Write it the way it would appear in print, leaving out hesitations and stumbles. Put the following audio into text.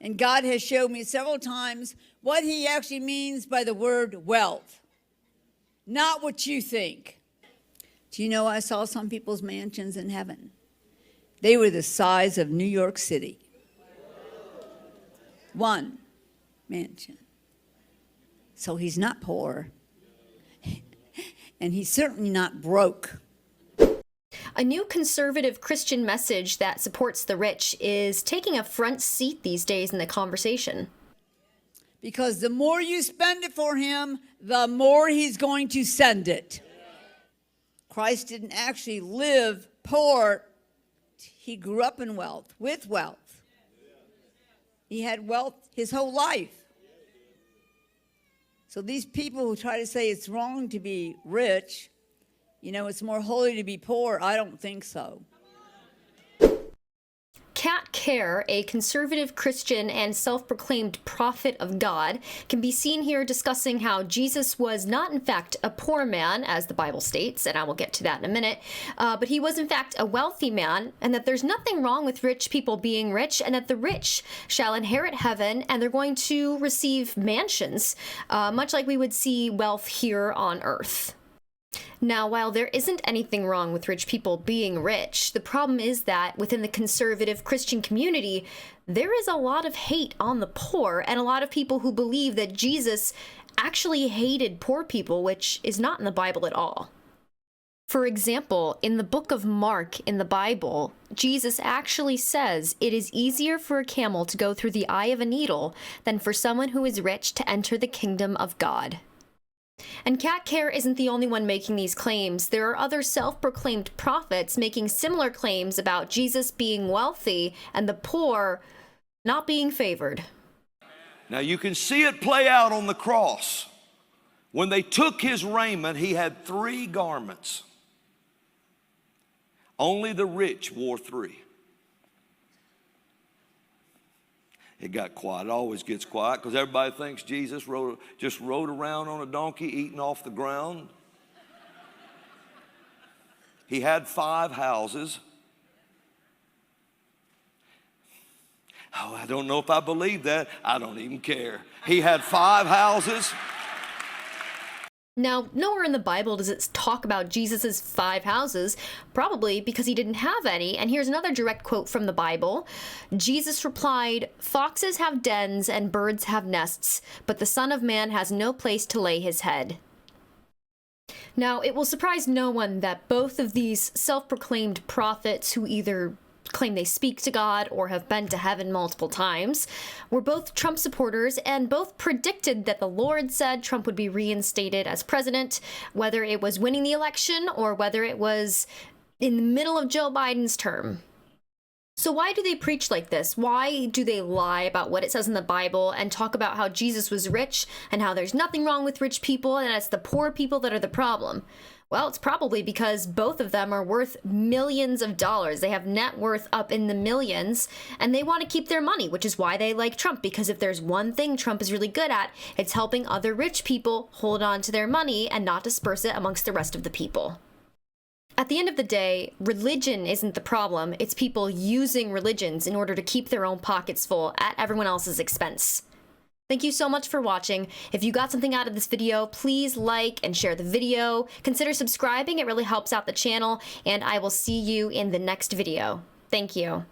And God has showed me several times what he actually means by the word wealth. Not what you think. Do you know I saw some people's mansions in heaven? They were the size of New York City. One mansion. So he's not poor. And he's certainly not broke. A new conservative Christian message that supports the rich is taking a front seat these days in the conversation. Because the more you spend it for him, the more he's going to send it. Christ didn't actually live poor. He grew up in wealth, with wealth. He had wealth his whole life. So these people who try to say it's wrong to be rich, you know, it's more holy to be poor, I don't think so. Kat Kerr, a conservative Christian and self-proclaimed prophet of God, can be seen here discussing how Jesus was not in fact a poor man, as the Bible states, and I will get to that in a minute, but he was in fact a wealthy man, and that there's nothing wrong with rich people being rich, and that the rich shall inherit heaven, and they're going to receive mansions, much like we would see wealth here on earth. Now, while there isn't anything wrong with rich people being rich, the problem is that within the conservative Christian community, there is a lot of hate on the poor and a lot of people who believe that Jesus actually hated poor people, which is not in the Bible at all. For example, in the book of Mark in the Bible, Jesus actually says it is easier for a camel to go through the eye of a needle than for someone who is rich to enter the kingdom of God. And Kat Kerr isn't the only one making these claims. There are other self-proclaimed prophets making similar claims about Jesus being wealthy and the poor not being favored. Now you can see it play out on the cross. When they took his raiment, he had 3 garments. Only the rich wore 3. It got quiet. It always gets quiet because everybody thinks Jesus just rode around on a donkey eating off the ground. He had 5 houses. Oh, I don't know if I believe that. I don't even care. He had 5 houses. Now, nowhere in the Bible does it talk about Jesus's 5 houses, probably because he didn't have any. And here's another direct quote from the Bible. Jesus replied, "Foxes have dens and birds have nests, but the Son of Man has no place to lay his head." Now, it will surprise no one that both of these self-proclaimed prophets who either claim they speak to God or have been to heaven multiple times, were both Trump supporters and both predicted that the Lord said Trump would be reinstated as president, whether it was winning the election or whether it was in the middle of Joe Biden's term. So why do they preach like this? Why do they lie about what it says in the Bible and talk about how Jesus was rich and how there's nothing wrong with rich people and it's the poor people that are the problem? Well, it's probably because both of them are worth millions of dollars. They have net worth up in the millions, and they want to keep their money, which is why they like Trump, because if there's one thing Trump is really good at, it's helping other rich people hold on to their money and not disperse it amongst the rest of the people. At the end of the day, religion isn't the problem. It's people using religions in order to keep their own pockets full at everyone else's expense. Thank you so much for watching. If you got something out of this video, please like and share the video. Consider subscribing, it really helps out the channel, and I will see you in the next video. Thank you.